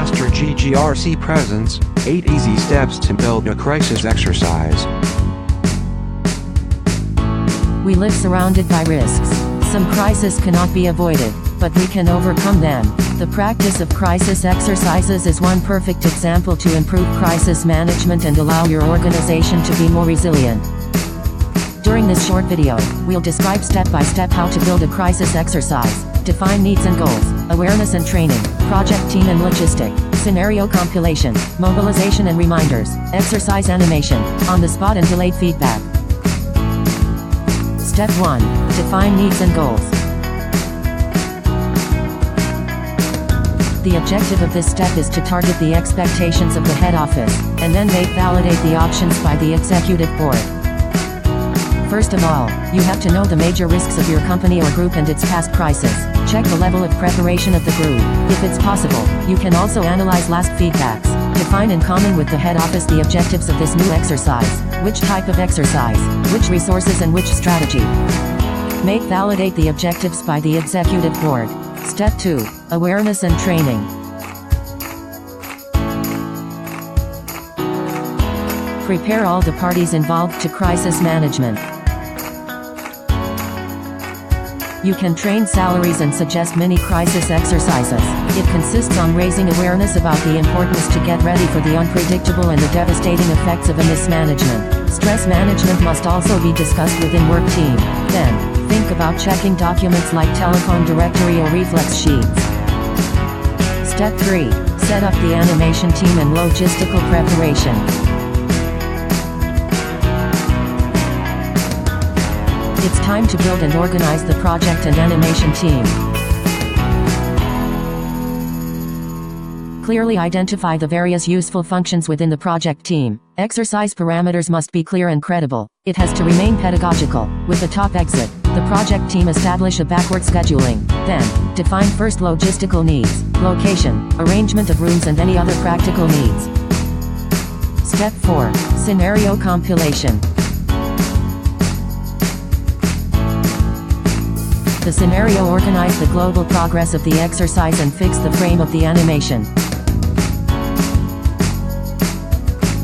Master GGRC presents 8 easy steps to build a crisis exercise. We live surrounded by risks. Some crises cannot be avoided, but we can overcome them. The practice of crisis exercises is one perfect example to improve crisis management and allow your organization to be more resilient. During this short video, we'll describe step by step how to build a crisis exercise, define needs and goals, awareness and training, project team and logistic, scenario compilation, mobilization and reminders, exercise animation, on-the-spot and delayed feedback. Step 1. Define needs and goals. The objective of this step is to target the expectations of the head office, and then validate the options by the executive board. First of all, you have to know the major risks of your company or group and its past crisis. Check the level of preparation of the group. If it's possible, you can also analyze last feedbacks. Define in common with the head office the objectives of this new exercise. Which type of exercise, which resources and which strategy. Validate the objectives by the executive board. Step 2. Awareness and training. Prepare all the parties involved to crisis management. You can train salaries and suggest mini crisis exercises. It consists on raising awareness about the importance to get ready for the unpredictable and the devastating effects of a mismanagement. Stress management must also be discussed within work team. Then, think about checking documents like telephone directory or reflex sheets. Step 3. Set up the animation team and logistical preparation. It's time to build and organize the project and animation team. Clearly identify the various useful functions within the project team. Exercise parameters must be clear and credible. It has to remain pedagogical. With the top exit, the project team establish a backward scheduling. Then, define first logistical needs, location, arrangement of rooms and any other practical needs. Step 4. Scenario compilation. The scenario organize the global progress of the exercise and fix the frame of the animation.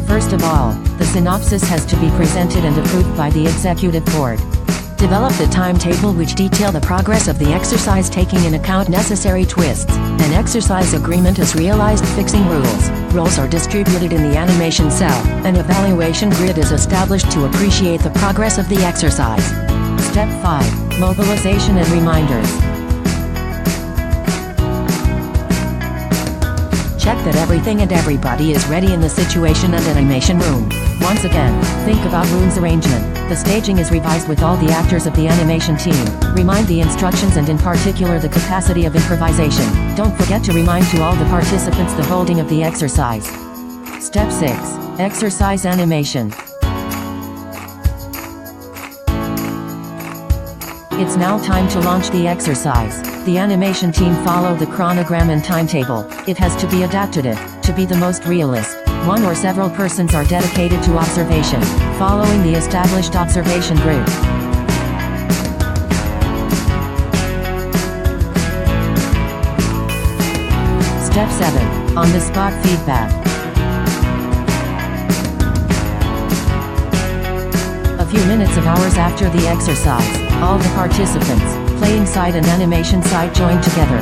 First of all, the synopsis has to be presented and approved by the executive board. Develop the timetable which detail the progress of the exercise taking in account necessary twists. An exercise agreement is realized fixing rules. Roles are distributed in the animation cell. An evaluation grid is established to appreciate the progress of the exercise. Step 5. Mobilization and reminders. Check that everything and everybody is ready in the situation and animation room. Once again, think about room's arrangement. The staging is revised with all the actors of the animation team. Remind the instructions and in particular the capacity of improvisation. Don't forget to remind to all the participants the holding of the exercise. Step 6. Exercise animation. It's now time to launch the exercise. The animation team follow the chronogram and timetable. It has to be adaptive, to be the most realist. One or several persons are dedicated to observation, following the established observation grid. Step 7. On-the-spot feedback. A few minutes of hours after the exercise, all the participants, playing side and animation side join together.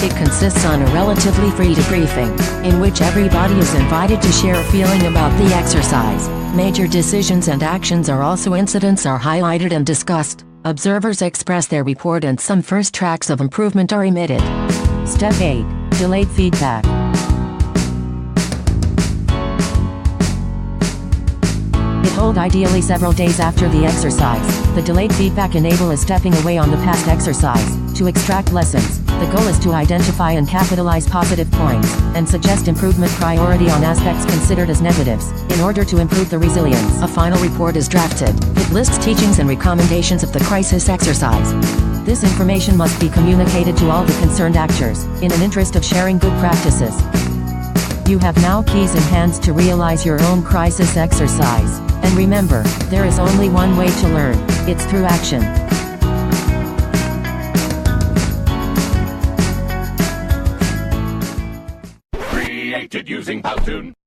It consists on a relatively free debriefing, in which everybody is invited to share a feeling about the exercise. Major decisions and actions or also incidents are highlighted and discussed. Observers express their report and some first tracks of improvement are emitted. Step 8. Delayed feedback. Hold ideally several days after the exercise. The delayed feedback enable a stepping away on the past exercise, to extract lessons. The goal is to identify and capitalize positive points, and suggest improvement priority on aspects considered as negatives, in order to improve the resilience. A final report is drafted. It lists teachings and recommendations of the crisis exercise. This information must be communicated to all the concerned actors, in an interest of sharing good practices. You have now keys in hands to realize your own crisis exercise. And remember, there is only one way to learn. It's through action. created using Powtoon.